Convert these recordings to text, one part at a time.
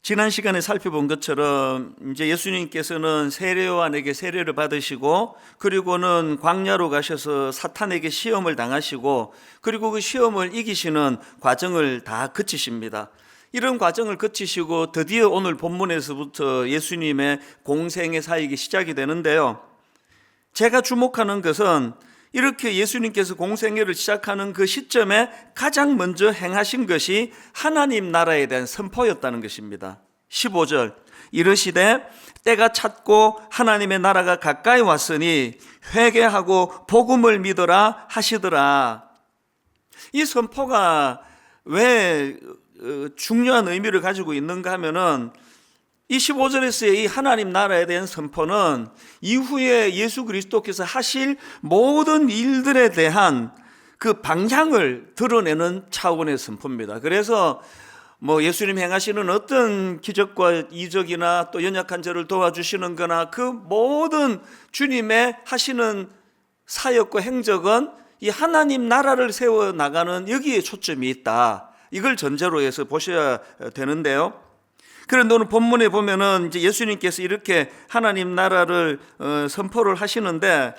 지난 시간에 살펴본 것처럼 이제 예수님께서는 세례 요한에게 세례를 받으시고 그리고는 광야로 가셔서 사탄에게 시험을 당하시고 그리고 그 시험을 이기시는 과정을 다 거치십니다. 이런 과정을 거치시고 드디어 오늘 본문에서부터 예수님의 공생의 사역이 시작이 되는데요. 제가 주목하는 것은 이렇게 예수님께서 공생애를 시작하는 그 시점에 가장 먼저 행하신 것이 하나님 나라에 대한 선포였다는 것입니다. 15절 이르시되 때가 찼고 하나님의 나라가 가까이 왔으니 회개하고 복음을 믿어라 하시더라. 이 선포가 왜 중요한 의미를 가지고 있는가 하면은 이 15절에서의 이 하나님 나라에 대한 선포는 이후에 예수 그리스도께서 하실 모든 일들에 대한 그 방향을 드러내는 차원의 선포입니다. 그래서 예수님 행하시는 어떤 기적과 이적이나 또 연약한 자를 도와주시는 거나 그 모든 주님의 하시는 사역과 행적은 이 하나님 나라를 세워나가는 여기에 초점이 있다. 이걸 전제로 해서 보셔야 되는데요. 그런데 오늘 본문에 보면은 이제 예수님께서 이렇게 하나님 나라를 선포를 하시는데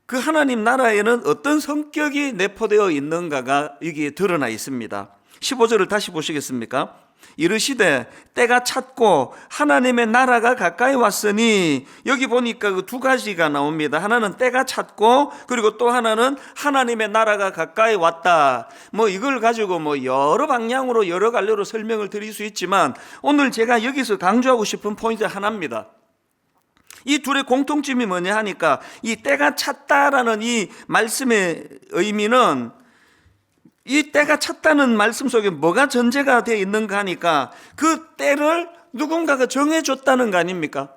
그 하나님 나라에는 어떤 성격이 내포되어 있는가가 여기에 드러나 있습니다. 15절을 다시 보시겠습니까? 이르시되 때가 찼고 하나님의 나라가 가까이 왔으니 여기 보니까 그 두 가지가 나옵니다. 하나는 때가 찼고 그리고 또 하나는 하나님의 나라가 가까이 왔다. 이걸 가지고 여러 방향으로 여러 갈래로 설명을 드릴 수 있지만 오늘 제가 여기서 강조하고 싶은 포인트 하나입니다. 이 둘의 공통점이 뭐냐 하니까 이 때가 찼다라는 이 말씀의 의미는 이 때가 찼다는 말씀 속에 뭐가 전제가 되어 있는가 하니까 그 때를 누군가가 정해줬다는 거 아닙니까?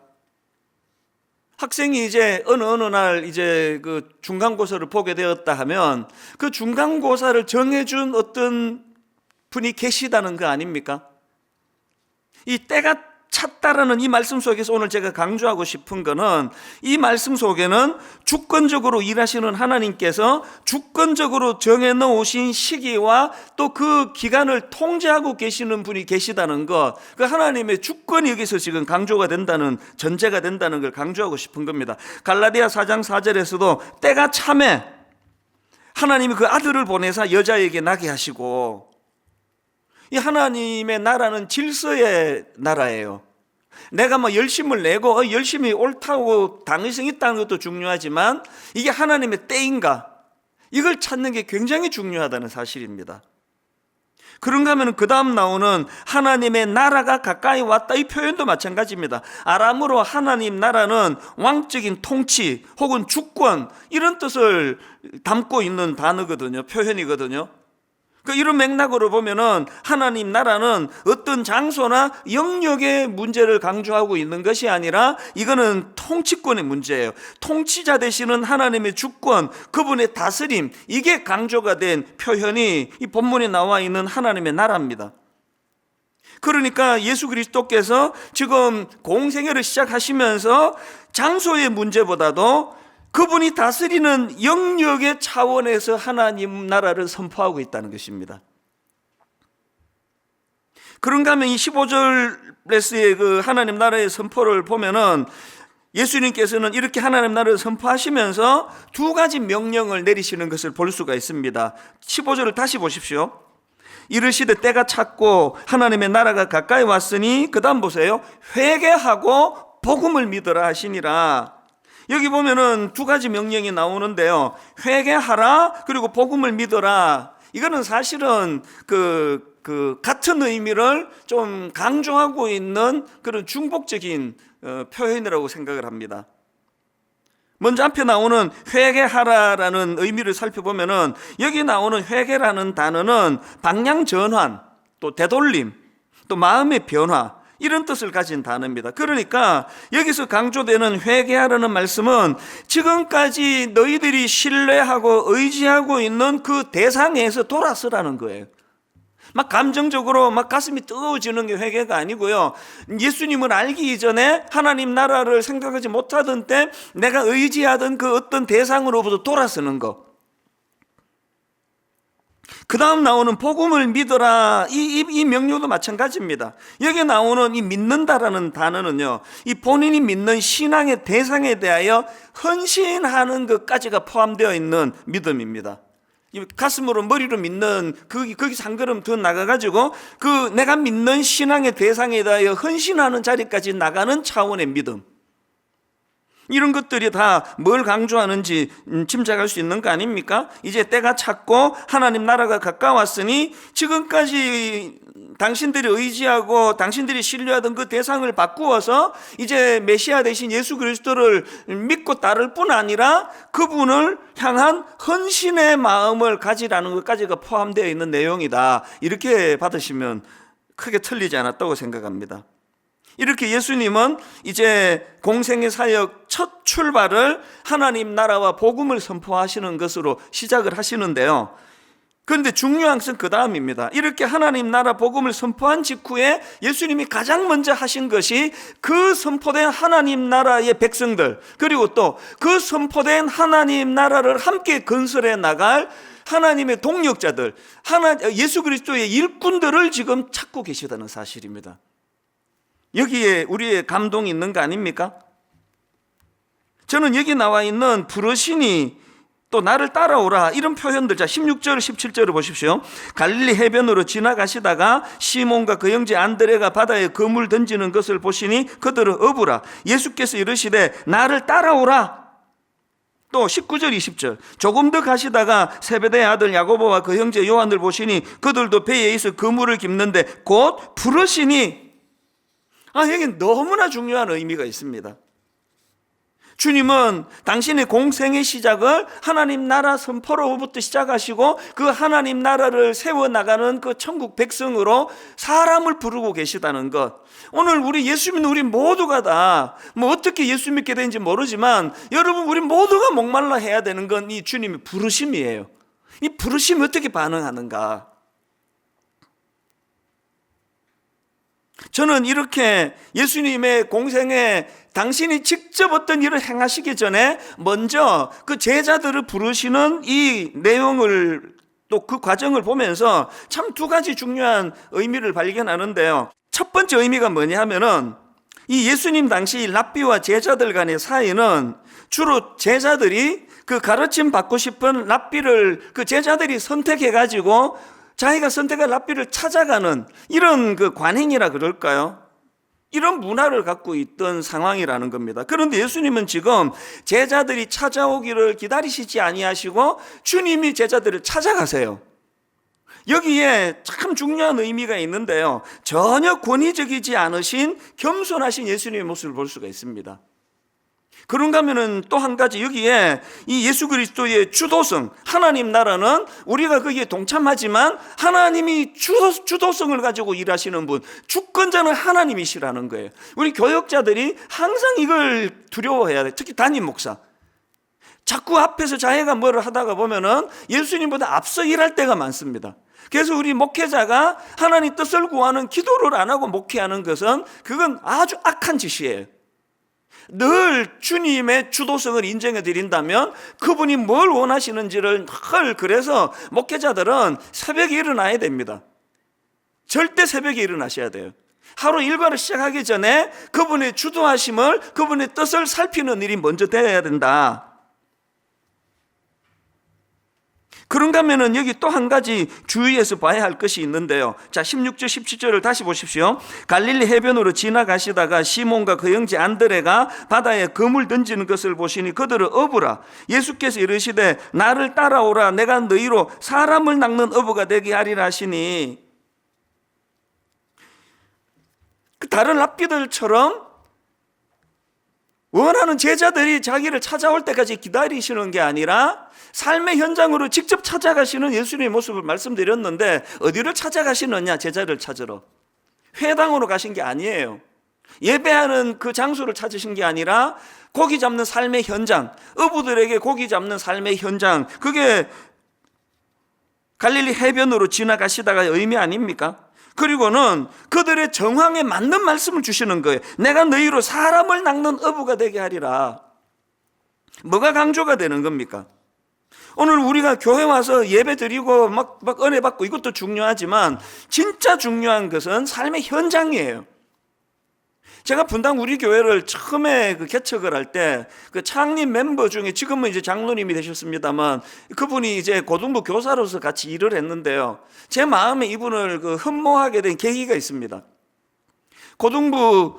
학생이 이제 어느 날 이제 그 중간고사를 보게 되었다 하면 그 중간고사를 정해준 어떤 분이 계시다는 거 아닙니까? 이 때가 찼다라는 이 말씀 속에서 오늘 제가 강조하고 싶은 거는 이 말씀 속에는 주권적으로 일하시는 하나님께서 주권적으로 정해놓으신 시기와 또 그 기간을 통제하고 계시는 분이 계시다는 것, 그 하나님의 주권이 여기서 지금 강조가 된다는, 전제가 된다는 걸 강조하고 싶은 겁니다. 갈라디아 4장 4절에서도 때가 차매 하나님이 그 아들을 보내사 여자에게 나게 하시고, 이 하나님의 나라는 질서의 나라예요. 내가 열심을 내고 열심히 옳다고 당위성 있다는 것도 중요하지만 이게 하나님의 때인가, 이걸 찾는 게 굉장히 중요하다는 사실입니다. 그런가 하면 그 다음 나오는 하나님의 나라가 가까이 왔다, 이 표현도 마찬가지입니다. 아람어로 하나님 나라는 왕적인 통치 혹은 주권, 이런 뜻을 담고 있는 단어거든요, 표현이거든요. 이런 맥락으로 보면은 하나님 나라는 어떤 장소나 영역의 문제를 강조하고 있는 것이 아니라 이거는 통치권의 문제예요. 통치자 되시는 하나님의 주권, 그분의 다스림, 이게 강조가 된 표현이 이 본문에 나와 있는 하나님의 나라입니다. 그러니까 예수 그리스도께서 지금 공생애를 시작하시면서 장소의 문제보다도 그분이 다스리는 영역의 차원에서 하나님 나라를 선포하고 있다는 것입니다. 그런가 하면 이 15절에서의 그 하나님 나라의 선포를 보면은 예수님께서는 이렇게 하나님 나라를 선포하시면서 두 가지 명령을 내리시는 것을 볼 수가 있습니다. 15절을 다시 보십시오. 이르시되 때가 찼고 하나님의 나라가 가까이 왔으니, 그 다음 보세요. 회개하고 복음을 믿어라 하시니라. 여기 보면은 두 가지 명령이 나오는데요. 회개하라, 그리고 복음을 믿어라. 이거는 사실은 같은 의미를 좀 강조하고 있는 그런 중복적인 표현이라고 생각을 합니다. 먼저 앞에 나오는 회개하라라는 의미를 살펴보면은 여기 나오는 회개라는 단어는 방향 전환, 또 되돌림, 또 마음의 변화, 이런 뜻을 가진 단어입니다. 그러니까 여기서 강조되는 회개하라는 말씀은 지금까지 너희들이 신뢰하고 의지하고 있는 그 대상에서 돌아서라는 거예요. 감정적으로 가슴이 뜨거워지는 게 회개가 아니고요. 예수님을 알기 이전에 하나님 나라를 생각하지 못하던 때 내가 의지하던 그 어떤 대상으로부터 돌아서는 것. 그 다음 나오는 복음을 믿어라, 이 명령도 마찬가지입니다. 여기 나오는 이 믿는다라는 단어는요, 이 본인이 믿는 신앙의 대상에 대하여 헌신하는 것까지가 포함되어 있는 믿음입니다. 가슴으로 머리로 믿는 거기서 한 걸음 더 나가가지고 내가 믿는 신앙의 대상에 대하여 헌신하는 자리까지 나가는 차원의 믿음, 이런 것들이 다 뭘 강조하는지 짐작할 수 있는 거 아닙니까? 이제 때가 찼고 하나님 나라가 가까웠으니 지금까지 당신들이 의지하고 당신들이 신뢰하던 그 대상을 바꾸어서 이제 메시아 대신 예수 그리스도를 믿고 따를 뿐 아니라 그분을 향한 헌신의 마음을 가지라는 것까지가 포함되어 있는 내용이다, 이렇게 받으시면 크게 틀리지 않았다고 생각합니다. 이렇게 예수님은 이제 공생의 사역 첫 출발을 하나님 나라와 복음을 선포하시는 것으로 시작을 하시는데요, 그런데 중요한 것은 그 다음입니다. 이렇게 하나님 나라 복음을 선포한 직후에 예수님이 가장 먼저 하신 것이 그 선포된 하나님 나라의 백성들, 그리고 또 그 선포된 하나님 나라를 함께 건설해 나갈 하나님의 동력자들, 예수 그리스도의 일꾼들을 지금 찾고 계시다는 사실입니다. 여기에 우리의 감동이 있는 거 아닙니까? 저는 여기 나와 있는 부르시니 또 나를 따라오라, 이런 표현들, 자 16절 17절을 보십시오. 갈릴리 해변으로 지나가시다가 시몬과 그 형제 안드레가 바다에 그물 던지는 것을 보시니 그들은 어부라. 예수께서 이르시되 나를 따라오라. 또 19절 20절 조금 더 가시다가 세베대의 아들 야고보와 그 형제 요한을 보시니 그들도 배에 있어 그물을 깁는데 곧 부르시니. 여기 너무나 중요한 의미가 있습니다. 주님은 당신의 공생의 시작을 하나님 나라 선포로부터 시작하시고 그 하나님 나라를 세워나가는 그 천국 백성으로 사람을 부르고 계시다는 것. 오늘 우리 예수 믿는 우리 모두가 다 어떻게 예수 믿게 되는지 모르지만 여러분, 우리 모두가 목말라 해야 되는 건 이 주님의 부르심이에요. 이 부르심이 어떻게 반응하는가. 저는 이렇게 예수님의 공생에 당신이 직접 어떤 일을 행하시기 전에 먼저 그 제자들을 부르시는 이 내용을, 또 그 과정을 보면서 참 두 가지 중요한 의미를 발견하는데요. 첫 번째 의미가 뭐냐 하면은 이 예수님 당시 랍비와 제자들 간의 사이는 주로 제자들이 그 가르침 받고 싶은 랍비를 그 제자들이 선택해가지고 자기가 선택한 랍비를 찾아가는 이런 그 관행이라 그럴까요? 이런 문화를 갖고 있던 상황이라는 겁니다. 그런데 예수님은 지금 제자들이 찾아오기를 기다리시지 아니하시고 주님이 제자들을 찾아가세요. 여기에 참 중요한 의미가 있는데요, 전혀 권위적이지 않으신 겸손하신 예수님의 모습을 볼 수가 있습니다. 그런가 하면은 또 한 가지, 여기에 이 예수 그리스도의 주도성, 하나님 나라는 우리가 거기에 동참하지만 하나님이 주도성을 가지고 일하시는 분, 주권자는 하나님이시라는 거예요. 우리 교역자들이 항상 이걸 두려워해야 돼요. 특히 담임 목사. 자꾸 앞에서 자기가 뭐를 하다가 보면은 예수님보다 앞서 일할 때가 많습니다. 그래서 우리 목회자가 하나님 뜻을 구하는 기도를 안 하고 목회하는 것은 그건 아주 악한 짓이에요. 늘 주님의 주도성을 인정해 드린다면 그분이 뭘 원하시는지를 그래서 목회자들은 새벽에 일어나야 됩니다. 절대 새벽에 일어나셔야 돼요. 하루 일과를 시작하기 전에 그분의 주도하심을, 그분의 뜻을 살피는 일이 먼저 되어야 된다. 그런가 하면은 여기 또 한 가지 주의해서 봐야 할 것이 있는데요. 자, 16절 17절을 다시 보십시오. 갈릴리 해변으로 지나가시다가 시몬과 그 형제 안드레가 바다에 그물 던지는 것을 보시니 그들은 어부라. 예수께서 이르시되 나를 따라오라. 내가 너희로 사람을 낚는 어부가 되게 하리라 하시니, 그 다른 랍비들처럼 원하는 제자들이 자기를 찾아올 때까지 기다리시는 게 아니라 삶의 현장으로 직접 찾아가시는 예수님의 모습을 말씀드렸는데, 어디를 찾아가시느냐? 제자를 찾으러. 회당으로 가신 게 아니에요. 예배하는 그 장소를 찾으신 게 아니라 고기 잡는 삶의 현장, 어부들에게 고기 잡는 삶의 현장, 그게 갈릴리 해변으로 지나가시다가 의미 아닙니까? 그리고는 그들의 정황에 맞는 말씀을 주시는 거예요. 내가 너희로 사람을 낚는 어부가 되게 하리라. 뭐가 강조가 되는 겁니까? 오늘 우리가 교회 와서 예배 드리고 막 은혜 받고 이것도 중요하지만 진짜 중요한 것은 삶의 현장이에요. 제가 분당 우리 교회를 처음에 개척을 할 때 그 창립 멤버 중에 지금은 이제 장로님이 되셨습니다만 그분이 이제 고등부 교사로서 같이 일을 했는데요. 제 마음에 이분을 흠모하게 된 계기가 있습니다. 고등부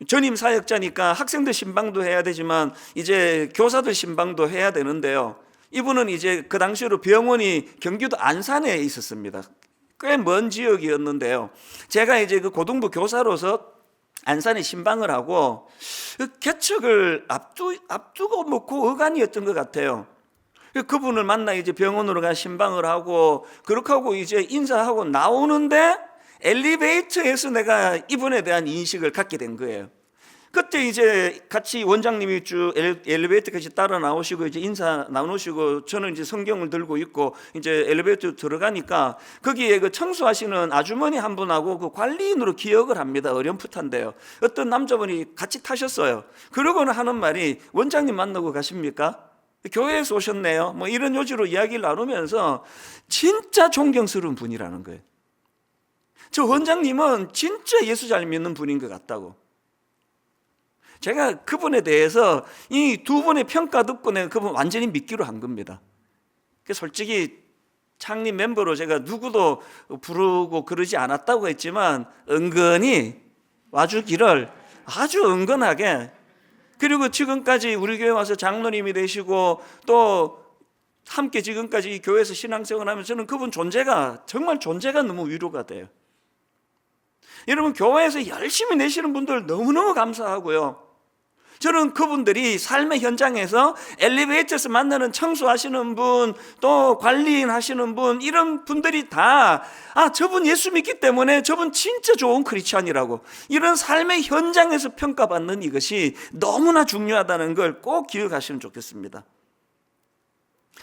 전임 사역자니까 학생들 신방도 해야 되지만 이제 교사들 신방도 해야 되는데요. 이분은 이제 그 당시로 병원이 경기도 안산에 있었습니다. 꽤 먼 지역이었는데요. 제가 이제 그 고등부 교사로서 안산에 신방을 하고 개척을 앞두고 그 어간이었던 것 같아요. 그분을 만나 이제 병원으로 가 신방을 하고 그렇게 하고 이제 인사하고 나오는데 엘리베이터에서 내가 이분에 대한 인식을 갖게 된 거예요. 그때 이제 같이 원장님이 쭉 엘리베이터까지 따라 나오시고 이제 인사 나누시고 저는 이제 성경을 들고 있고 이제 엘리베이터 들어가니까 거기에 그 청소하시는 아주머니 한 분하고 그 관리인으로 기억을 합니다. 어렴풋한데요. 어떤 남자분이 같이 타셨어요. 그러고는 하는 말이 원장님 만나고 가십니까? 교회에서 오셨네요. 뭐 이런 요지로 이야기를 나누면서 진짜 존경스러운 분이라는 거예요. 저 원장님은 진짜 예수 잘 믿는 분인 것 같다고. 제가 그분에 대해서 이 두 분의 평가 듣고 내가 그분 완전히 믿기로 한 겁니다. 솔직히 창립 멤버로 제가 누구도 부르고 그러지 않았다고 했지만 은근히 와주기를 아주 은근하게, 그리고 지금까지 우리 교회 와서 장로님이 되시고 또 함께 지금까지 이 교회에서 신앙생활을 하면서 저는 그분 존재가 정말 존재가 너무 위로가 돼요. 여러분, 교회에서 열심히 내시는 분들 너무너무 감사하고요. 저는 그분들이 삶의 현장에서 엘리베이터에서 만나는 청소하시는 분, 또 관리인 하시는 분, 이런 분들이 다 저분 예수 믿기 때문에 저분 진짜 좋은 크리스찬이라고, 이런 삶의 현장에서 평가받는 이것이 너무나 중요하다는 걸 꼭 기억하시면 좋겠습니다.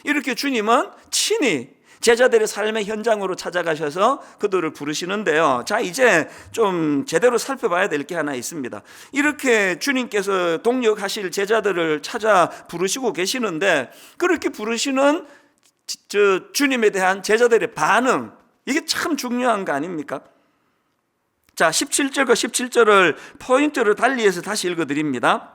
이렇게 주님은 친히 제자들의 삶의 현장으로 찾아가셔서 그들을 부르시는데요. 자, 이제 좀 제대로 살펴봐야 될 게 하나 있습니다. 이렇게 주님께서 동역하실 제자들을 찾아 부르시고 계시는데 그렇게 부르시는 주님에 대한 제자들의 반응, 이게 참 중요한 거 아닙니까? 자, 17절과 17절을 포인트를 달리해서 다시 읽어드립니다.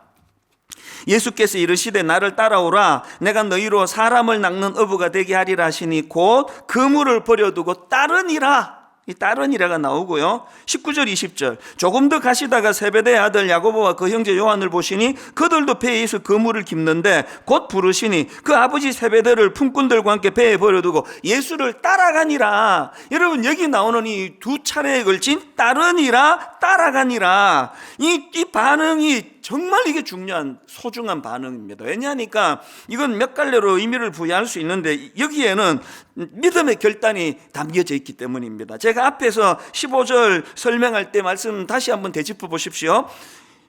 예수께서 이르시되 나를 따라오라. 내가 너희로 사람을 낚는 어부가 되게 하리라 하시니 곧 그물을 버려두고 따르니라. 이 따르니라가 나오고요. 19절 20절 조금 더 가시다가 세베대의 아들 야고보와 그 형제 요한을 보시니 그들도 배에서 그물을 깁는데 곧 부르시니 그 아버지 세베대를 품꾼들과 함께 배에 버려두고 예수를 따라가니라. 여러분, 여기 나오는 이 두 차례에 걸친 따르니라, 따라가니라, 이 반응이 정말 이게 중요한 소중한 반응입니다. 왜냐하니까 이건 몇 갈래로 의미를 부여할 수 있는데 여기에는 믿음의 결단이 담겨져 있기 때문입니다. 제가 앞에서 15절 설명할 때 말씀 다시 한번 되짚어 보십시오.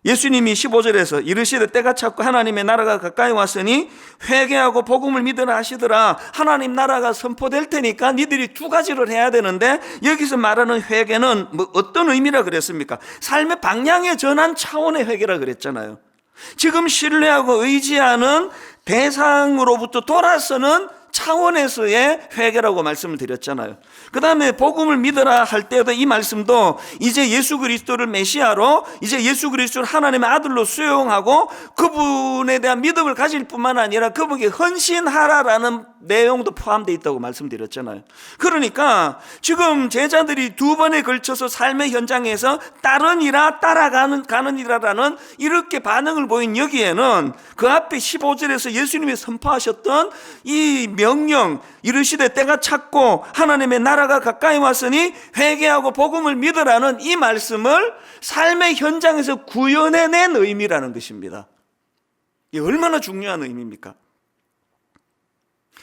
예수님이 15절에서 이르시되 때가 찼고 하나님의 나라가 가까이 왔으니 회개하고 복음을 믿으라 하시더라. 하나님 나라가 선포될 테니까 니들이 두 가지를 해야 되는데 여기서 말하는 회개는 어떤 의미라 그랬습니까? 삶의 방향의 전환 차원의 회개라 그랬잖아요. 지금 신뢰하고 의지하는 대상으로부터 돌아서는 차원에서의 회개라고 말씀을 드렸잖아요. 그 다음에 복음을 믿으라 할 때도 이 말씀도 이제 예수 그리스도를 메시아로, 이제 예수 그리스도를 하나님의 아들로 수용하고 그분에 대한 믿음을 가질 뿐만 아니라 그분에게 헌신하라라는 내용도 포함되어 있다고 말씀드렸잖아요. 그러니까 지금 제자들이 두 번에 걸쳐서 삶의 현장에서 따르니라, 따라가느니라라는 이렇게 반응을 보인 여기에는 그 앞에 15절에서 예수님이 선포하셨던 이 명령, 이르시되 때가 찼고 하나님의 나라가 가까이 왔으니 회개하고 복음을 믿으라는 이 말씀을 삶의 현장에서 구현해낸 의미라는 것입니다. 이게 얼마나 중요한 의미입니까?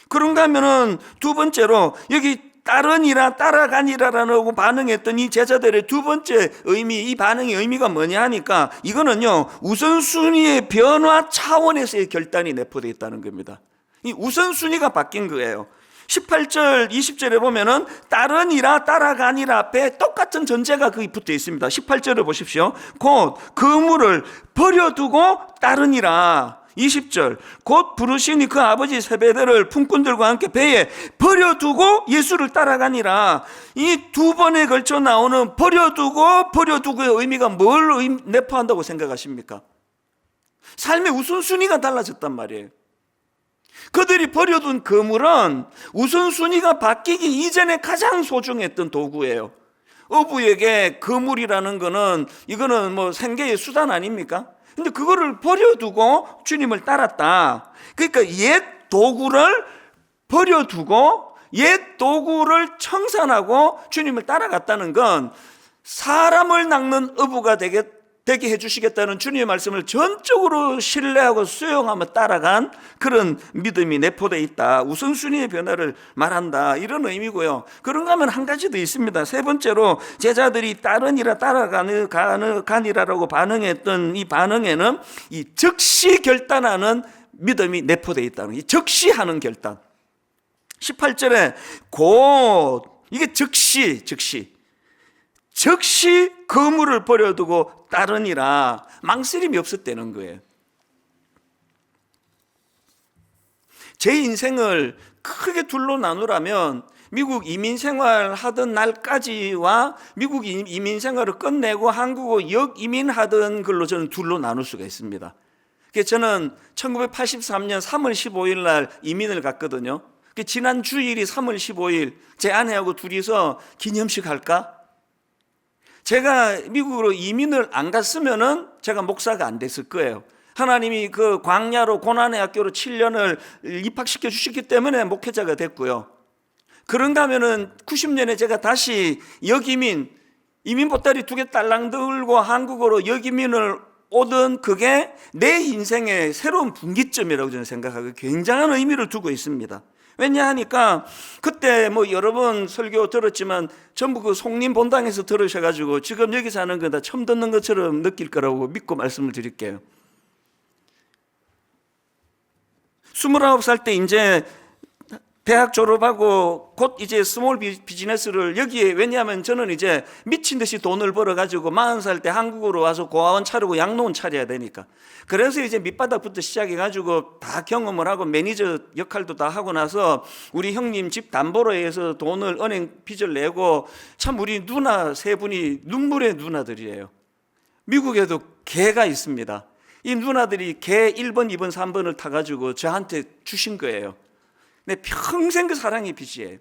그런가 하면은 두 번째로 여기 따르니라, 따라가니라라고 반응했던 이 제자들의 두 번째 의미, 이 반응의 의미가 뭐냐 하니까 이거는요, 우선순위의 변화 차원에서의 결단이 내포되어 있다는 겁니다. 이 우선순위가 바뀐 거예요. 18절 20절에 보면은 따르니라, 따라가니라 앞에 똑같은 전제가 거기 붙어 있습니다. 18절을 보십시오. 곧 그물을 버려두고 따르니라. 20절, 곧 부르시니 그 아버지 세베대를 품꾼들과 함께 배에 버려두고 예수를 따라가니라. 이 두 번에 걸쳐 나오는 버려두고의 의미가 뭘 내포한다고 생각하십니까? 삶의 우선순위가 달라졌단 말이에요. 그들이 버려둔 그물은 우선순위가 바뀌기 이전에 가장 소중했던 도구예요. 어부에게 그물이라는 거는 이거는 뭐 생계의 수단 아닙니까? 근데 그거를 버려두고 주님을 따랐다. 그러니까 옛 도구를 버려두고 옛 도구를 청산하고 주님을 따라갔다는 건 사람을 낚는 어부가 되게 해주시겠다는 주님의 말씀을 전적으로 신뢰하고 수용하며 따라간 그런 믿음이 내포되어 있다. 우선순위의 변화를 말한다, 이런 의미고요. 그런가 하면 한 가지 더 있습니다. 세 번째로 제자들이 따르니라 따라가니라라고 반응했던 이 반응에는 이 즉시 결단하는 믿음이 내포되어 있다는, 이 즉시하는 결단. 18절에 곧, 이게 즉시 그물을 버려두고 따르니라. 망설임이 없었다는 거예요. 제 인생을 크게 둘로 나누라면 미국 이민 생활하던 날까지와 미국 이민 생활을 끝내고 한국으로 역이민하던 걸로 저는 둘로 나눌 수가 있습니다. 그래서 저는 1983년 3월 15일 날 이민을 갔거든요. 지난 주일이 3월 15일, 제 아내하고 둘이서 기념식 할까? 제가 미국으로 이민을 안 갔으면은 제가 목사가 안 됐을 거예요. 하나님이 그 광야로 고난의 학교로 7년을 입학시켜 주셨기 때문에 목회자가 됐고요. 그런가 하면은 90년에 제가 다시 역이민, 이민 보따리 2개 딸랑 들고 한국으로 역이민을 오던 그게 내 인생의 새로운 분기점이라고 저는 생각하고 굉장한 의미를 두고 있습니다. 왜냐하니까 그때 뭐 여러 번 설교 들었지만 전부 그 송림 본당에서 들으셔가지고 지금 여기서 하는 건 다 처음 듣는 것처럼 느낄 거라고 믿고 말씀을 드릴게요. 29살 때 이제 대학 졸업하고 곧 이제 스몰 비즈니스를 여기에, 왜냐하면 저는 이제 미친 듯이 돈을 벌어가지고 40살 때 한국으로 와서 고아원 차리고 양로원 차려야 되니까. 그래서 이제 밑바닥부터 시작해가지고 다 경험을 하고 매니저 역할도 다 하고 나서 우리 형님 집 담보로 해서 돈을 은행 빚을 내고, 참 우리 누나 세 분이 눈물의 누나들이에요. 미국에도 개가 있습니다. 이 누나들이 개 1번, 2번, 3번을 타가지고 저한테 주신 거예요. 내 평생 그 사랑의 빚이에요.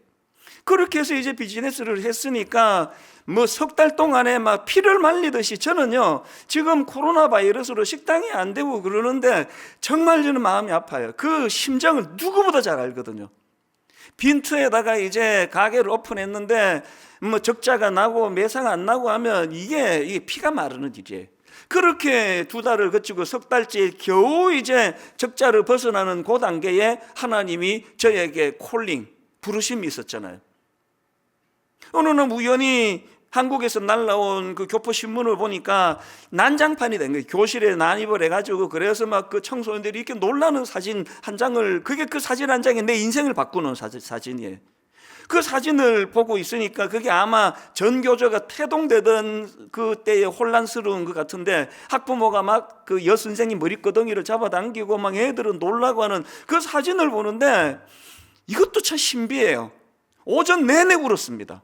그렇게 해서 이제 비즈니스를 했으니까 뭐 석 달 동안에 막 피를 말리듯이, 저는요 지금 코로나 바이러스로 식당이 안 되고 그러는데 정말 저는 마음이 아파요. 그 심정을 누구보다 잘 알거든요. 빈투에다가 이제 가게를 오픈했는데 뭐 적자가 나고 매상 안 나고 하면 이게 피가 마르는 일이에요. 그렇게 2달을 거치고 석 달째 겨우 이제 적자를 벗어나는 그 단계에 하나님이 저에게 부르심이 있었잖아요. 어느 날 우연히 한국에서 날라온 그 교포신문을 보니까 난장판이 된 거예요. 교실에 난입을 해가지고, 그래서 막 그 청소년들이 이렇게 놀라는 사진 한 장을, 그게 그 사진 한 장이 내 인생을 바꾸는 사진이에요. 그 사진을 보고 있으니까 그게 아마 전교조가 태동되던 그때의 혼란스러운 것 같은데, 학부모가 막 그 여선생님 머리끄덩이를 잡아당기고 막 애들은 놀라고 하는 그 사진을 보는데 이것도 참 신비해요. 오전 내내 울었습니다.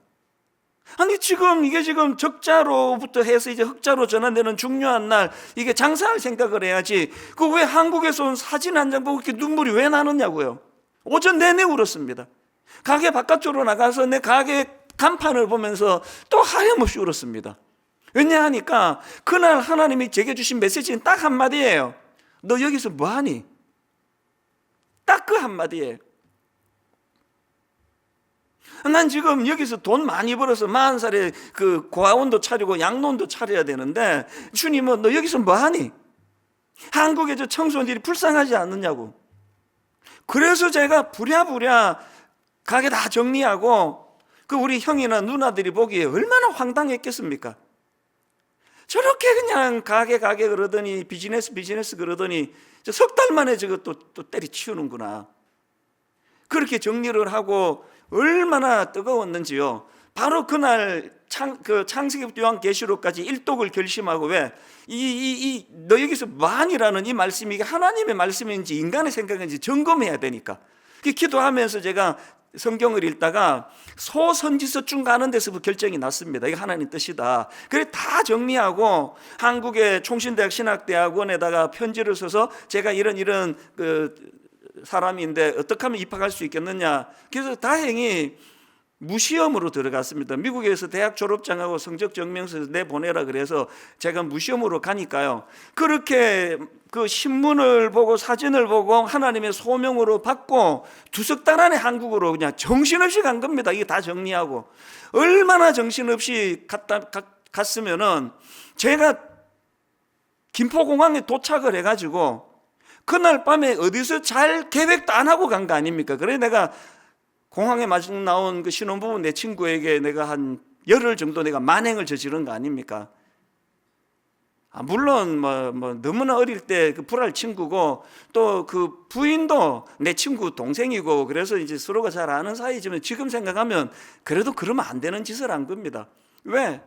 아니 이게 지금 적자로부터 해서 이제 흑자로 전환되는 중요한 날, 이게 장사할 생각을 해야지 그 왜 한국에서 온 사진 한 장 보고 이렇게 눈물이 왜 나느냐고요. 오전 내내 울었습니다. 가게 바깥쪽으로 나가서 내 가게 간판을 보면서 또 하염없이 울었습니다. 왜냐하니까 그날 하나님이 제게 주신 메시지는 딱 한마디예요. 너 여기서 뭐하니? 딱 그 한마디예요. 난 지금 여기서 돈 많이 벌어서 40살에 그 고아원도 차리고 양로원도 차려야 되는데, 주님은 너 여기서 뭐하니? 한국의 저 청소년들이 불쌍하지 않느냐고. 그래서 제가 부랴부랴 가게 다 정리하고, 그 우리 형이나 누나들이 보기에 얼마나 황당했겠습니까? 저렇게 그냥 가게 그러더니 비즈니스 그러더니 석 달 만에 저거 또 때리치우는구나. 그렇게 정리를 하고 얼마나 뜨거웠는지요. 바로 그날 창세기부터 요한계시록까지 일독을 결심하고, 왜? 너 여기서 만이라는 이 말씀이 이게 하나님의 말씀인지 인간의 생각인지 점검해야 되니까. 기도하면서 제가 성경을 읽다가 소선지서 쭉 가는 데서부터 결정이 났습니다. 이게 하나님 뜻이다. 그래 다 정리하고 한국의 총신대학 신학대학원에다가 편지를 써서 제가 이런 사람인데 어떻게 하면 입학할 수 있겠느냐. 그래서 다행히 무시험으로 들어갔습니다. 미국에서 대학 졸업장하고 성적 증명서 내보내라 그래서 제가 무시험으로 가니까요, 그렇게 그 신문을 보고 사진을 보고 하나님의 소명으로 받고 두석 달 안에 한국으로 그냥 정신없이 간 겁니다. 이게 다 정리하고. 얼마나 정신없이 갔으면은 제가 김포공항에 도착을 해가지고 그날 밤에 어디서 잘 계획도 안 하고 간 거 아닙니까? 그래 내가 공항에 마중 나온 그 신혼부부 내 친구에게 내가 한 열흘 정도 내가 만행을 저지른 거 아닙니까? 물론 뭐 너무나 어릴 때 그 불알 친구고 또 그 부인도 내 친구 동생이고 그래서 이제 서로가 잘 아는 사이지만 지금 생각하면 그래도 그러면 안 되는 짓을 한 겁니다. 왜?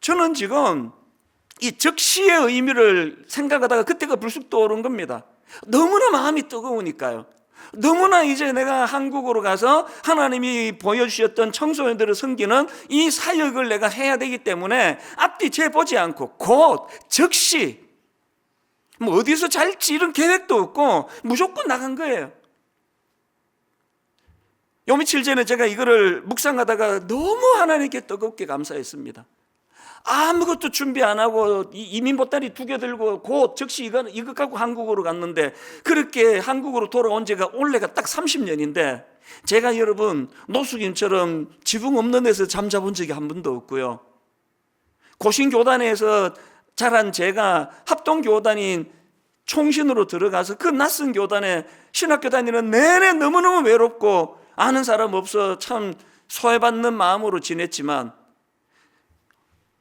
저는 지금 이 적시의 의미를 생각하다가 그때가 불쑥 떠오른 겁니다. 너무나 마음이 뜨거우니까요. 너무나 이제 내가 한국으로 가서 하나님이 보여주셨던 청소년들을 섬기는 이 사역을 내가 해야 되기 때문에 앞뒤 재보지 않고 곧 즉시 뭐 어디서 잘지 이런 계획도 없고 무조건 나간 거예요. 요 며칠 전에 제가 이거를 묵상하다가 너무 하나님께 뜨겁게 감사했습니다. 아무것도 준비 안 하고 이민 보따리 2개 들고 곧 즉시 이거 갖고 한국으로 갔는데, 그렇게 한국으로 돌아온 지가 올해가 딱 30년인데 제가 여러분 노숙인처럼 지붕 없는 데서 잠자본 적이 한 번도 없고요. 고신교단에서 자란 제가 합동교단인 총신으로 들어가서 그 낯선 교단에 신학교 다니는 내내 너무너무 외롭고 아는 사람 없어 참 소외받는 마음으로 지냈지만,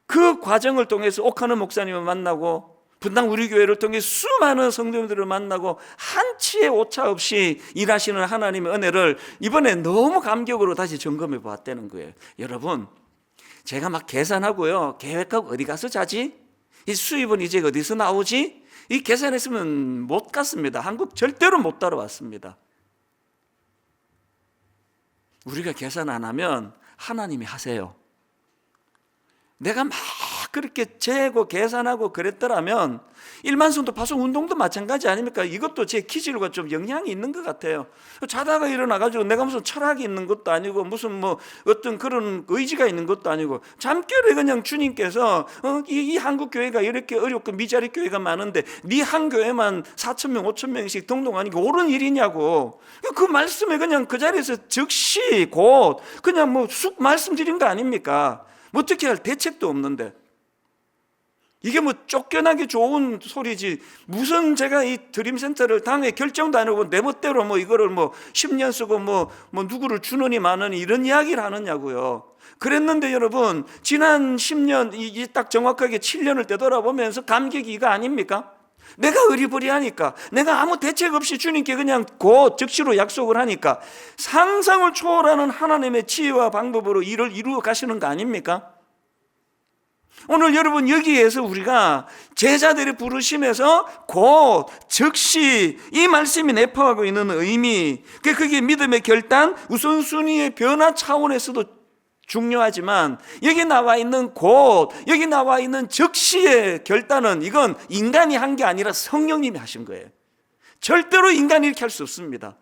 그 과정을 통해서 옥하는 목사님을 만나고 분당 우리 교회를 통해 수많은 성도님들을 만나고 한치의 오차 없이 일하시는 하나님의 은혜를 이번에 너무 감격으로 다시 점검해 보았다는 거예요. 여러분, 제가 막 계산하고요, 계획하고 어디 가서 자지? 이 수입은 이제 어디서 나오지? 이 계산했으면 못 갔습니다. 한국 절대로 못 따라왔습니다. 우리가 계산 안 하면 하나님이 하세요. 내가 막 그렇게 재고 계산하고 그랬더라면 일만성도 파송 운동도 마찬가지 아닙니까? 이것도 제 기질과 좀 영향이 있는 것 같아요. 자다가 일어나가지고 내가 무슨 철학이 있는 것도 아니고 무슨 뭐 어떤 그런 의지가 있는 것도 아니고 잠결에 그냥 주님께서 이 한국 교회가 이렇게 어렵고 미자리 교회가 많은데 네 한 교회만 4,000명 5,000명씩 동동하니까 옳은 일이냐고, 그 말씀에 그냥 그 자리에서 즉시 곧 그냥 뭐 쑥 말씀드린 거 아닙니까? 어떻게 할 대책도 없는데 이게 뭐 쫓겨나기 좋은 소리지, 무슨 제가 이 드림센터를 당에 결정도 안 하고 내 멋대로 뭐 이거를 뭐 10년 쓰고 뭐 누구를 주느니 마느니 이런 이야기를 하느냐고요. 그랬는데 여러분, 지난 10년 이게 딱 정확하게 7년을 되돌아보면서 감격이 이거 아닙니까? 내가 의리부리하니까, 내가 아무 대책 없이 주님께 그냥 곧 즉시로 약속을 하니까 상상을 초월하는 하나님의 지혜와 방법으로 일을 이루어 가시는 거 아닙니까? 오늘 여러분 여기에서 우리가 제자들의 부르심에서 곧 즉시 이 말씀이 내포하고 있는 의미, 그게 믿음의 결단, 우선순위의 변화 차원에서도 중요하지만 여기 나와 있는 곧, 여기 나와 있는 즉시의 결단은 이건 인간이 한 게 아니라 성령님이 하신 거예요. 절대로 인간이 이렇게 할 수 없습니다.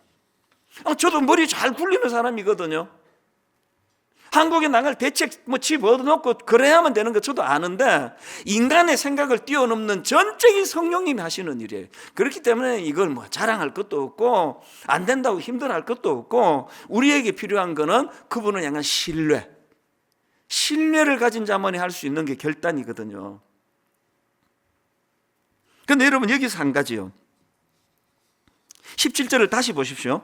저도 머리 잘 굴리는 사람이거든요. 한국에 나갈 대책 집 얻어놓고 그래야만 되는 거 저도 아는데, 인간의 생각을 뛰어넘는 전적인 성령님이 하시는 일이에요. 그렇기 때문에 이걸 뭐 자랑할 것도 없고 안 된다고 힘들어할 것도 없고, 우리에게 필요한 거는 그분을 향한 신뢰를 가진 자만이 할 수 있는 게 결단이거든요. 그런데 여러분 여기서 한 가지요, 17절을 다시 보십시오.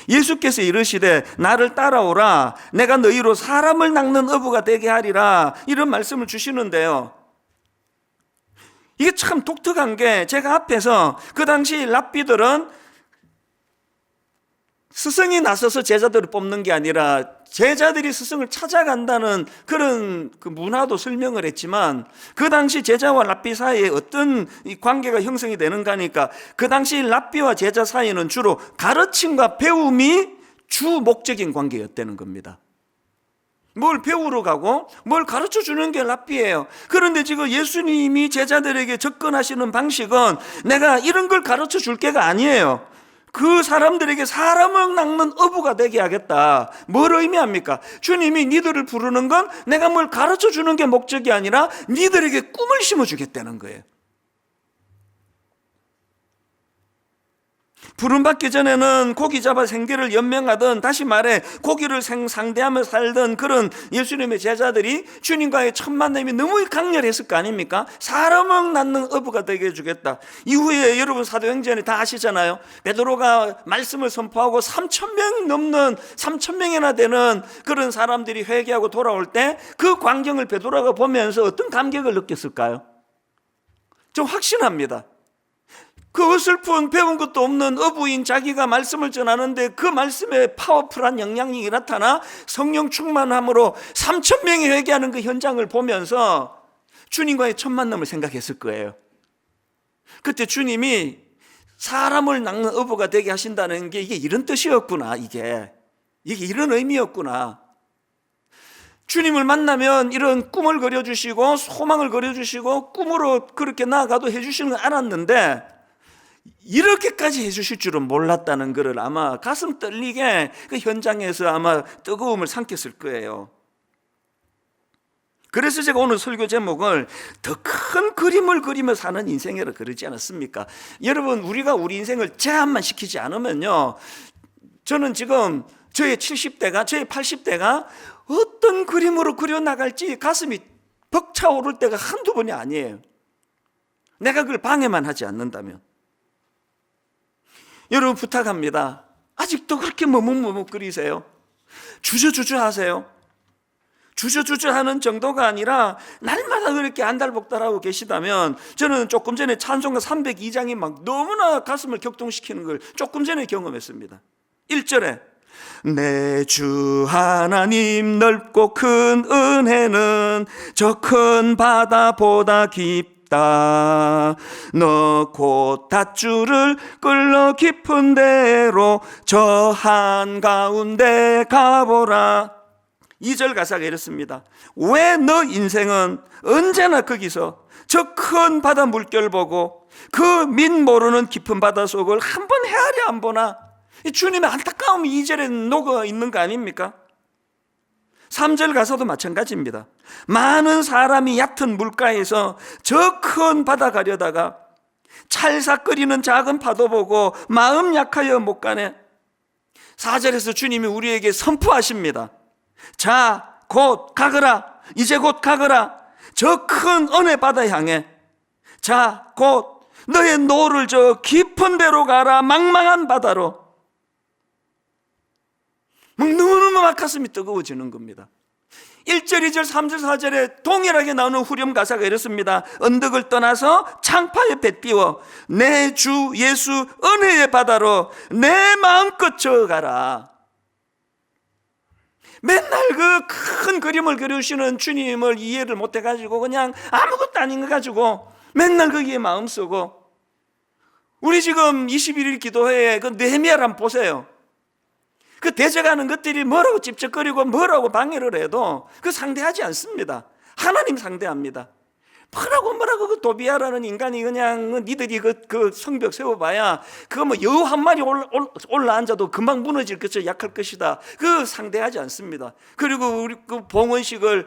예수께서 이르시되 나를 따라오라, 내가 너희로 사람을 낚는 어부가 되게 하리라, 이런 말씀을 주시는데요, 이게 참 독특한 게, 제가 앞에서 그 당시 랍비들은 스승이 나서서 제자들을 뽑는 게 아니라 제자들이 스승을 찾아간다는 그런 그 문화도 설명을 했지만, 그 당시 제자와 랍비 사이에 어떤 이 관계가 형성이 되는가 하니까, 그 당시 랍비와 제자 사이는 주로 가르침과 배움이 주 목적인 관계였다는 겁니다. 뭘 배우러 가고 뭘 가르쳐 주는 게 랍비예요. 그런데 지금 예수님이 제자들에게 접근하시는 방식은 내가 이런 걸 가르쳐 줄 게가 아니에요. 그 사람들에게 사람을 낚는 어부가 되게 하겠다. 뭘 의미합니까? 주님이 니들을 부르는 건 내가 뭘 가르쳐 주는 게 목적이 아니라 니들에게 꿈을 심어 주겠다는 거예요. 부름받기 전에는 고기 잡아 생계를 연명하던, 다시 말해 고기를 상대하며 살던 그런 예수님의 제자들이 주님과의 첫 만남이 너무 강렬했을 거 아닙니까? 사람을 낳는 어부가 되게 해주겠다. 이후에 여러분 사도행전에 다 아시잖아요. 베드로가 말씀을 선포하고 3,000명 넘는 3,000명이나 되는 그런 사람들이 회개하고 돌아올 때 그 광경을 베드로가 보면서 어떤 감격을 느꼈을까요? 좀 확신합니다. 그 어설픈 배운 것도 없는 어부인 자기가 말씀을 전하는데 그 말씀에 파워풀한 영향력이 나타나 성령 충만함으로 3,000명이 회개하는 그 현장을 보면서 주님과의 첫 만남을 생각했을 거예요. 그때 주님이 사람을 낚는 어부가 되게 하신다는 게 이게 이런 뜻이었구나. 이게 이런 의미였구나. 주님을 만나면 이런 꿈을 그려주시고 소망을 그려주시고 꿈으로 그렇게 나아가도 해주시는 걸 알았는데, 이렇게까지 해주실 줄은 몰랐다는 것을 아마 가슴 떨리게 그 현장에서 아마 뜨거움을 삼켰을 거예요. 그래서 제가 오늘 설교 제목을 더 큰 그림을 그리며 사는 인생이라 그러지 않았습니까? 여러분, 우리가 우리 인생을 제한만 시키지 않으면요, 저는 지금 저의 70대가 저의 80대가 어떤 그림으로 그려나갈지 가슴이 벅차오를 때가 한두 번이 아니에요. 내가 그걸 방해만 하지 않는다면. 여러분 부탁합니다. 아직도 그렇게 머뭇머뭇거리세요? 주저주저 하세요? 주저주저 하는 정도가 아니라 날마다 그렇게 안달복달하고 계시다면, 저는 조금 전에 찬송가 302장이 막 너무나 가슴을 격동시키는 걸 조금 전에 경험했습니다. 1절에 내 주 하나님 넓고 큰 은혜는 저 큰 바다보다 깊다. 너 곧 닷줄을 끌러 깊은 데로 저 한가운데 가보라. 2절 가사가 이렇습니다. 왜 너 인생은 언제나 거기서 저 큰 바다 물결 보고 그 민 모르는 깊은 바다 속을 한 번 헤아려 안 보나? 주님의 안타까움이 2절에 녹아 있는 거 아닙니까? 3절 가서도 마찬가지입니다. 많은 사람이 얕은 물가에서 저 큰 바다 가려다가 찰싹거리는 작은 파도 보고 마음 약하여 못 가네. 4절에서 주님이 우리에게 선포하십니다. 자, 곧 가거라. 이제 곧 가거라. 저 큰 은혜 바다 향해. 자, 곧 너의 노를 저 깊은 데로 가라. 망망한 바다로. 너무너무 막 가슴이 뜨거워지는 겁니다. 1절, 2절, 3절, 4절에 동일하게 나오는 후렴 가사가 이렇습니다. 언덕을 떠나서 창파에 배 띄워 내 주 예수 은혜의 바다로 내 마음껏 저어가라. 맨날 그 큰 그림을 그려주시는 주님을 이해를 못해가지고 그냥 아무것도 아닌 거 가지고 맨날 거기에 마음 쓰고, 우리 지금 21일 기도회에 그 느헤미야를 한번 보세요. 그 대적하는 것들이 뭐라고 찝쩍거리고 뭐라고 방해를 해도 그 상대하지 않습니다. 하나님 상대합니다. 뭐라고 그 도비야라는 인간이 그냥 니들이 그 성벽 세워봐야 그거 뭐 여우 한 마리 올라앉아도 금방 무너질 것이 약할 것이다. 그 상대하지 않습니다. 그리고 우리 그 봉헌식을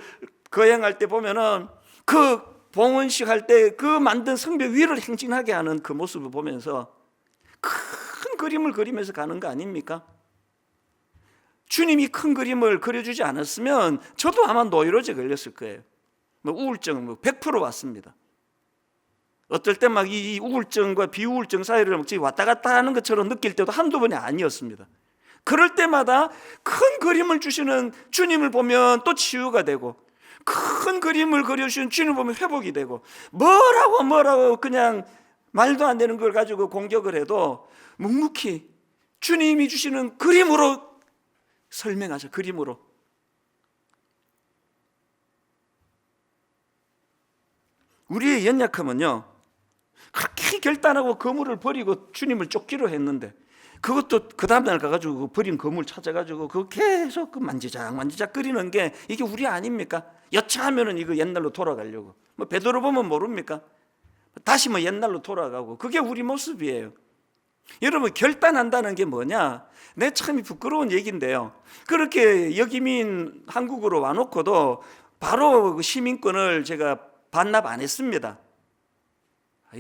거행할 때 보면은 그 봉헌식 할 때 그 만든 성벽 위를 행진하게 하는 그 모습을 보면서 큰 그림을 그리면서 가는 거 아닙니까? 주님이 큰 그림을 그려주지 않았으면 저도 아마 노이로제 걸렸을 거예요. 뭐 우울증 100% 왔습니다. 어떨 때 막 이 우울증과 비우울증 사이를 왔다 갔다 하는 것처럼 느낄 때도 한두 번이 아니었습니다. 그럴 때마다 큰 그림을 주시는 주님을 보면 또 치유가 되고, 큰 그림을 그려주시는 주님을 보면 회복이 되고, 뭐라고 그냥 말도 안 되는 걸 가지고 공격을 해도 묵묵히 주님이 주시는 그림으로 설명하죠. 그림으로. 우리의 연약함은요, 그렇게 결단하고 거물을 버리고 주님을 쫓기로 했는데, 그것도 그 다음날 가가지고 버린 거물 찾아가지고 그거 계속 그 만지작 끓이는 게 이게 우리 아닙니까? 여차하면은 이거 옛날로 돌아가려고. 뭐 베드로 보면 모릅니까? 다시 뭐 옛날로 돌아가고. 그게 우리 모습이에요. 여러분, 결단한다는 게 뭐냐? 내 참 부끄러운 얘기인데요, 그렇게 여기민 한국으로 와놓고도 바로 그 시민권을 제가 반납 안 했습니다.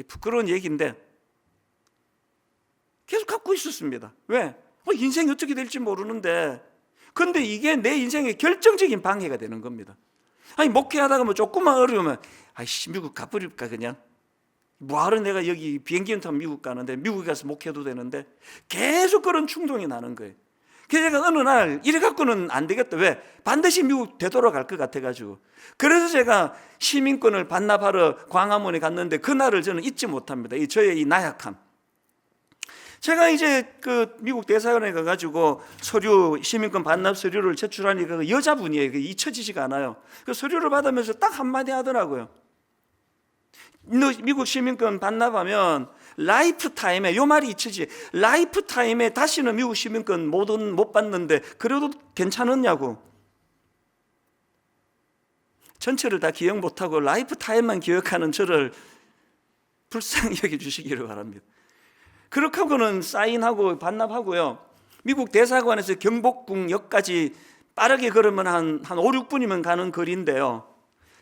부끄러운 얘기인데 계속 갖고 있었습니다. 왜? 인생이 어떻게 될지 모르는데. 근데 이게 내 인생의 결정적인 방해가 되는 겁니다. 목회하다가 뭐 조금만 어려우면 미국 가버릴까 그냥. 뭐하러 내가 여기 비행기 타면 미국 가는데, 미국에 가서 목회도 되는데. 계속 그런 충동이 나는 거예요. 그래서 제가 어느 날 이래 갖고는 안 되겠다. 왜? 반드시 미국 되돌아갈 것 같아가지고. 그래서 제가 시민권을 반납하러 광화문에 갔는데 그날을 저는 잊지 못합니다. 저의 이 나약함. 제가 이제 그 미국 대사관에 가가지고 시민권 반납 서류를 제출하니까 그 여자분이에요. 잊혀지지가 않아요. 그 서류를 받으면서 딱 한마디 하더라고요. 너 미국 시민권 반납하면 라이프타임에, 요 말이 잊히지, 라이프타임에 다시는 미국 시민권 못 받는데 그래도 괜찮았냐고. 전체를 다 기억 못하고 라이프타임만 기억하는 저를 불쌍히 여겨주시기를 바랍니다. 그렇게 하고는 사인하고 반납하고요, 미국 대사관에서 경복궁역까지 빠르게 걸으면 한 5, 6분이면 가는 거리인데요,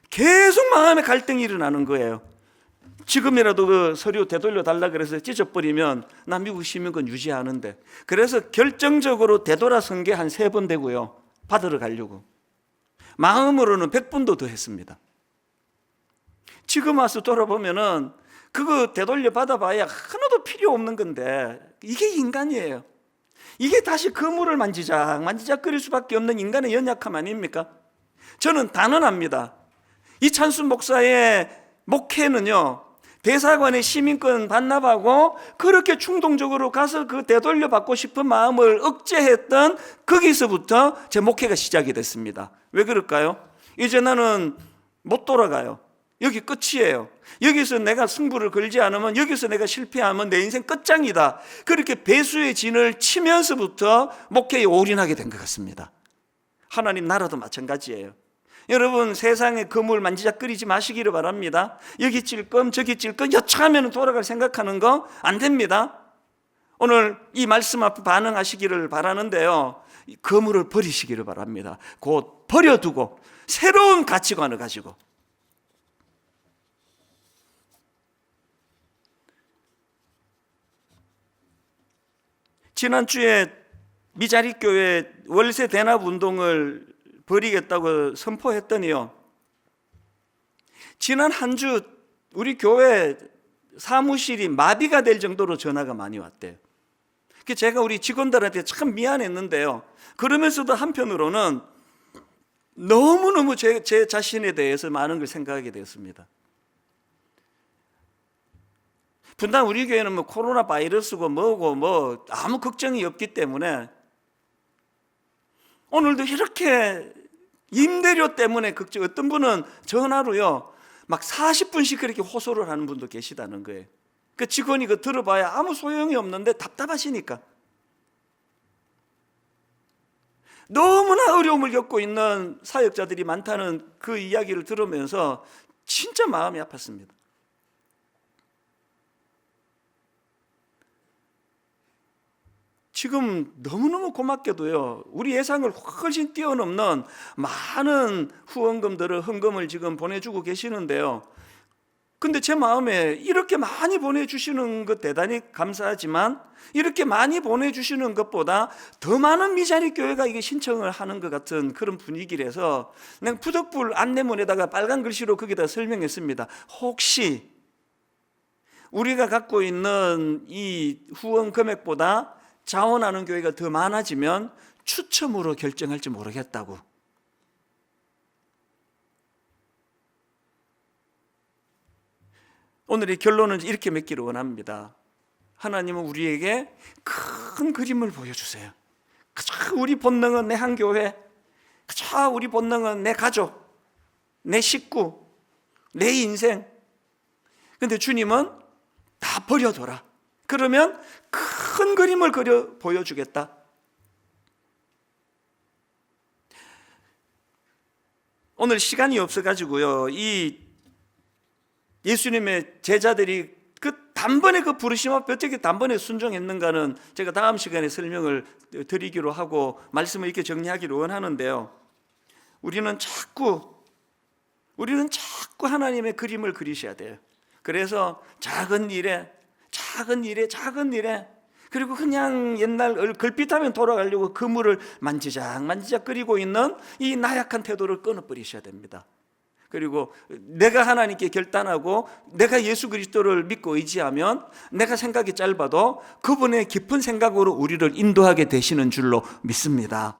계속 마음에 갈등이 일어나는 거예요. 지금이라도 그 서류 되돌려 달라 그래서 찢어버리면 나 미국 시민권 유지하는데. 그래서 결정적으로 되돌아선 게 한 3번 되고요, 받으러 가려고 마음으로는 100번도 더 했습니다. 지금 와서 돌아보면은 그거 되돌려 받아봐야 하나도 필요 없는 건데, 이게 인간이에요. 이게 다시 그물을 만지작 끓일 수밖에 없는 인간의 연약함 아닙니까? 저는 단언합니다. 이찬수 목사의 목회는요, 대사관에 시민권 반납하고 그렇게 충동적으로 가서 그 되돌려 받고 싶은 마음을 억제했던 거기서부터 제 목회가 시작이 됐습니다. 왜 그럴까요? 이제 나는 못 돌아가요. 여기 끝이에요. 여기서 내가 승부를 걸지 않으면, 여기서 내가 실패하면 내 인생 끝장이다. 그렇게 배수의 진을 치면서부터 목회에 올인하게 된 것 같습니다. 하나님 나라도 마찬가지예요. 여러분, 세상에 그물 만지작거리지 마시기를 바랍니다. 여기 찔끔 저기 찔끔 여차하면 돌아갈 생각하는 거 안 됩니다. 오늘 이 말씀 앞에 반응하시기를 바라는데요, 그물을 버리시기를 바랍니다. 곧 버려두고 새로운 가치관을 가지고. 지난주에 미자립교회 월세 대납 운동을 버리겠다고 선포했더니요, 지난 한 주 우리 교회 사무실이 마비가 될 정도로 전화가 많이 왔대요. 제가 우리 직원들한테 참 미안했는데요, 그러면서도 한편으로는 너무너무 제 자신에 대해서 많은 걸 생각하게 되었습니다. 분단 우리 교회는 뭐 코로나 바이러스고 뭐고 뭐 아무 걱정이 없기 때문에 오늘도 이렇게 임대료 때문에 걱정, 어떤 분은 전화로요 막 40분씩 그렇게 호소를 하는 분도 계시다는 거예요. 그 직원이 그 들어봐야 아무 소용이 없는데 답답하시니까. 너무나 어려움을 겪고 있는 사역자들이 많다는 그 이야기를 들으면서 진짜 마음이 아팠습니다. 지금 너무너무 고맙게도요, 우리 예상을 훨씬 뛰어넘는 많은 후원금들을, 헌금을 지금 보내주고 계시는데요, 근데 제 마음에 이렇게 많이 보내주시는 것 대단히 감사하지만, 이렇게 많이 보내주시는 것보다 더 많은 미자립 교회가 이게 신청을 하는 것 같은 그런 분위기라서 내가 부덕불 안내문에다가 빨간 글씨로 거기다 설명했습니다. 혹시 우리가 갖고 있는 이 후원 금액보다 자원하는 교회가 더 많아지면 추첨으로 결정할지 모르겠다고. 오늘의 결론은 이렇게 맺기를 원합니다. 하나님은 우리에게 큰 그림을 보여주세요. 그저 우리 본능은 내 한 교회, 그저 우리 본능은 내 가족, 내 식구, 내 인생. 근데 주님은 다 버려둬라. 그러면 큰 그림을 그려 보여주겠다. 오늘 시간이 없어가지고요, 이 예수님의 제자들이 단번에 그 부르심 앞에 어떻게 단번에 순종했는가는 제가 다음 시간에 설명을 드리기로 하고 말씀을 이렇게 정리하기를 원하는데요, 우리는 자꾸 하나님의 그림을 그리셔야 돼요. 그래서 작은 일에 그리고 그냥 옛날 걸핏하면 돌아가려고 그물을 만지작 끓이고 있는 이 나약한 태도를 끊어버리셔야 됩니다. 그리고 내가 하나님께 결단하고 내가 예수 그리스도를 믿고 의지하면 내가 생각이 짧아도 그분의 깊은 생각으로 우리를 인도하게 되시는 줄로 믿습니다.